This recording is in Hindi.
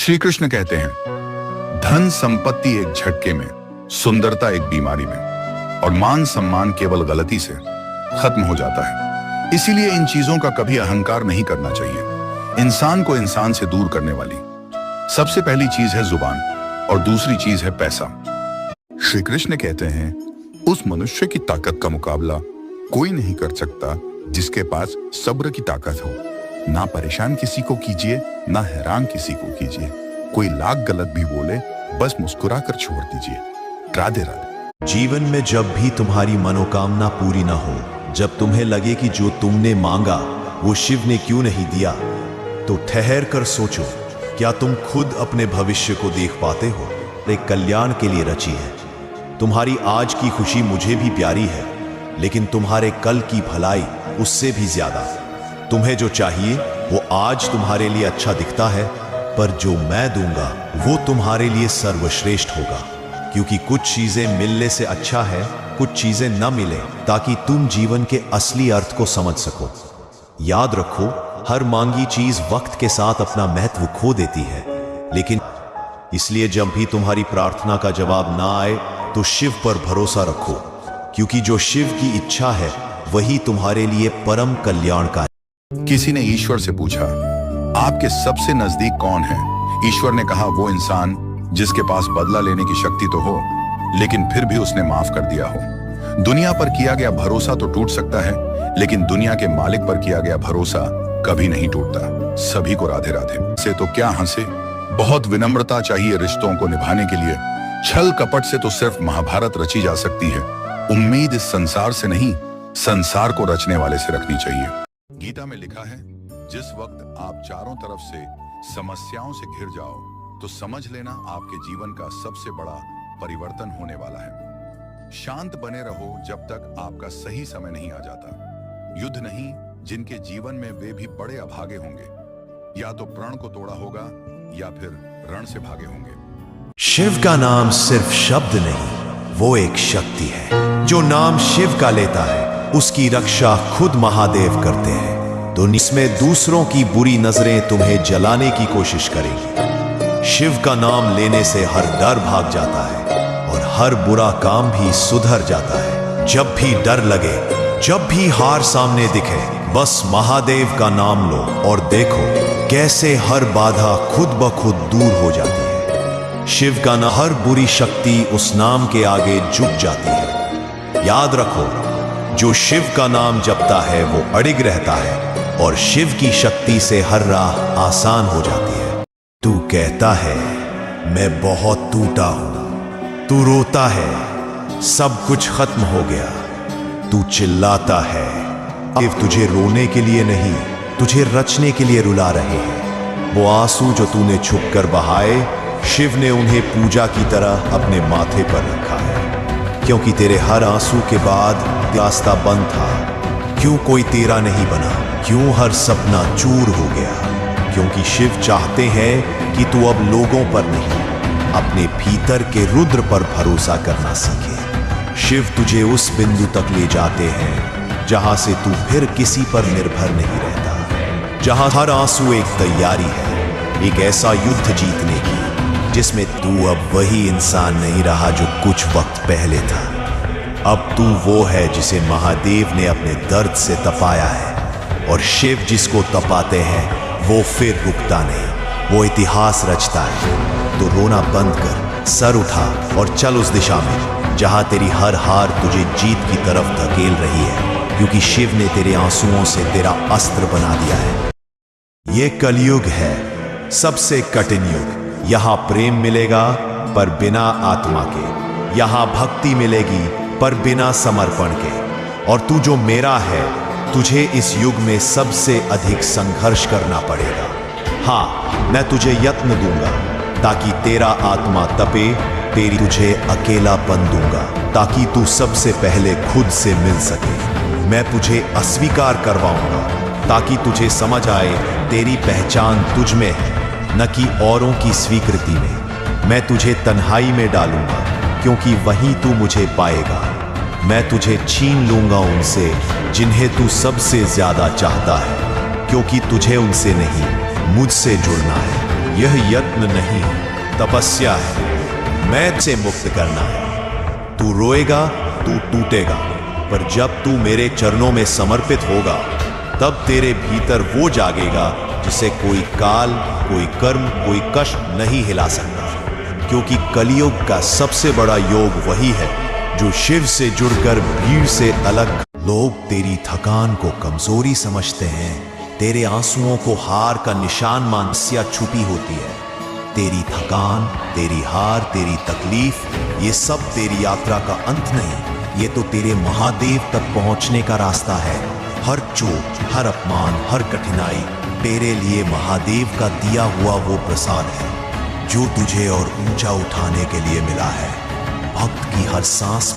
श्री कृष्ण कहते हैं, धन संपत्ति एक झटके में, सुंदरता एक बीमारी में और मान सम्मान केवल गलती से खत्म हो जाता है। इसीलिए इन चीजों का कभी अहंकार नहीं करना चाहिए। इंसान को इंसान से दूर करने वाली सबसे पहली चीज है जुबान और दूसरी चीज है पैसा। श्री कृष्ण कहते हैं, उस मनुष्य की ताकत का मुकाबला कोई नहीं कर सकता जिसके पास सब्र की ताकत हो। ना परेशान किसी को कीजिए, ना हैरान किसी को कीजिए। कोई लाख गलत भी बोले, बस मुस्कुरा कर छोड़ दीजिए। राधे राधे। जीवन में जब भी तुम्हारी मनोकामना पूरी ना हो, जब तुम्हें लगे कि जो तुमने मांगा वो शिव ने क्यों नहीं दिया, तो ठहर कर सोचो, क्या तुम खुद अपने भविष्य को देख पाते हो? एक कल्याण के लिए रची है। तुम्हारी आज की खुशी मुझे भी प्यारी है, लेकिन तुम्हारे कल की भलाई उससे भी ज्यादा। तुम्हें जो चाहिए वो आज तुम्हारे लिए अच्छा दिखता है, पर जो मैं दूंगा वो तुम्हारे लिए सर्वश्रेष्ठ होगा। क्योंकि कुछ चीजें मिलने से अच्छा है कुछ चीजें न मिले, ताकि तुम जीवन के असली अर्थ को समझ सको। याद रखो, हर मांगी चीज वक्त के साथ अपना महत्व खो देती है। लेकिन इसलिए जब भी तुम्हारी प्रार्थना का जवाब ना आए तो शिव पर भरोसा रखो, क्योंकि जो शिव की इच्छा है वही तुम्हारे लिए परम कल्याण का है। किसी ने ईश्वर से पूछा, आपके सबसे नजदीक कौन है? ईश्वर ने कहा, वो इंसान जिसके पास बदला लेने की शक्ति तो हो, लेकिन फिर भी उसने माफ कर दिया हो। दुनिया पर किया गया भरोसा तो टूट सकता है, लेकिन दुनिया के मालिक पर किया गया भरोसा कभी नहीं टूटता। सभी को राधे राधे। से तो क्या हंसे, बहुत विनम्रता चाहिए रिश्तों को निभाने के लिए। छल कपट से तो सिर्फ महाभारत रची जा सकती है। उम्मीद इस संसार से नहीं, संसार को रचने वाले से रखनी चाहिए। गीता में लिखा है, जिस वक्त आप चारों तरफ से समस्याओं से घिर जाओ तो समझ लेना आपके जीवन का सबसे बड़ा परिवर्तन होने वाला है। शांत बने रहो जब तक आपका सही समय नहीं आ जाता। युद्ध नहीं, जिनके जीवन में वे भी बड़े अभागे होंगे, या तो प्रण को तोड़ा होगा या फिर रण से भागे होंगे। शिव का नाम सिर्फ शब्द नहीं, वो एक शक्ति है। जो नाम शिव का लेता है उसकी रक्षा खुद महादेव करते हैं। तो इसमें दूसरों की बुरी नजरें तुम्हें जलाने की कोशिश करेंगी। शिव का नाम लेने से हर डर भाग जाता है और हर बुरा काम भी सुधर जाता है। जब भी डर लगे, जब भी हार सामने दिखे, बस महादेव का नाम लो और देखो कैसे हर बाधा खुद ब खुद दूर हो जाती है। शिव का नाम, हर बुरी शक्ति उस नाम के आगे झुक जाती है। याद रखो, जो शिव का नाम जपता है वो अडिग रहता है और शिव की शक्ति से हर राह आसान हो जाती है। तू कहता है मैं बहुत टूटा हूं, तू रोता है सब कुछ खत्म हो गया, तू चिल्लाता है शिव तुझे रोने के लिए नहीं, तुझे रचने के लिए रुला रहे हैं। वो आंसू जो तूने छुप कर बहाए, शिव ने उन्हें पूजा की तरह अपने माथे पर रखा है। क्योंकि तेरे हर आंसू के बाद रास्ता बंद था। क्यों कोई तेरा नहीं बना? क्यों हर सपना चूर हो गया? क्योंकि शिव चाहते हैं कि तू अब लोगों पर नहीं, अपने भीतर के रुद्र पर भरोसा करना सीखे। शिव तुझे उस बिंदु तक ले जाते हैं जहां से तू फिर किसी पर निर्भर नहीं रहता, जहां हर आंसू एक तैयारी है, एक ऐसा युद्ध जीतने की जिसमें तू अब वही इंसान नहीं रहा जो कुछ वक्त पहले था। अब तू वो है जिसे महादेव ने अपने दर्द से तपाया है, और शिव जिसको तपाते हैं वो फिर रुकता नहीं, वो इतिहास रचता है। तो रोना बंद कर, सर उठा और चल उस दिशा में जहां तेरी हर हार तुझे जीत की तरफ धकेल रही है, क्योंकि शिव ने तेरे आंसुओं से तेरा अस्त्र बना दिया है। ये कलयुग है, सबसे कठिन युग। यहां प्रेम मिलेगा पर बिना आत्मा के, यहां भक्ति मिलेगी पर बिना समर्पण के। और तू जो मेरा है, तुझे इस युग में सबसे अधिक संघर्ष करना पड़ेगा। हाँ, मैं तुझे यत्न दूंगा ताकि तेरा आत्मा तपे, तेरी तुझे अकेलापन दूंगा ताकि तू सबसे पहले खुद से मिल सके। मैं तुझे अस्वीकार करवाऊंगा ताकि तुझे समझ आए तेरी पहचान तुझ में है, न कि औरों की स्वीकृति में। मैं तुझे तन्हाई में डालूंगा क्योंकि वहीं तू मुझे पाएगा। मैं तुझे छीन लूंगा उनसे जिन्हें तू सबसे ज्यादा चाहता है, क्योंकि तुझे उनसे नहीं मुझसे जुड़ना है। यह यत्न नहीं, तपस्या है। मैं से मुक्त करना है। तू रोएगा, तू टूटेगा, पर जब तू मेरे चरणों में समर्पित होगा, तब तेरे भीतर वो जागेगा जिसे कोई काल, कोई कर्म, कोई कष्ट नहीं हिला सकता। क्योंकि कलयुग का सबसे बड़ा योग वही है जो शिव से जुड़कर भीड़ से अलग। लोग तेरी थकान को कमजोरी समझते हैं, तेरे आंसुओं को हार का निशान मानसिया छुपी होती है। तेरी थकान, तेरी हार, तेरी तकलीफ, ये सब तेरी यात्रा का अंत नहीं, ये तो तेरे महादेव तक पहुंचने का रास्ता है। हर चोट, हर अपमान, हर कठिनाई तेरे लिए महादेव का दिया हुआ वो प्रसाद है जो तुझे और ऊंचा उठाने के लिए मिला है। भक्त की हर सांस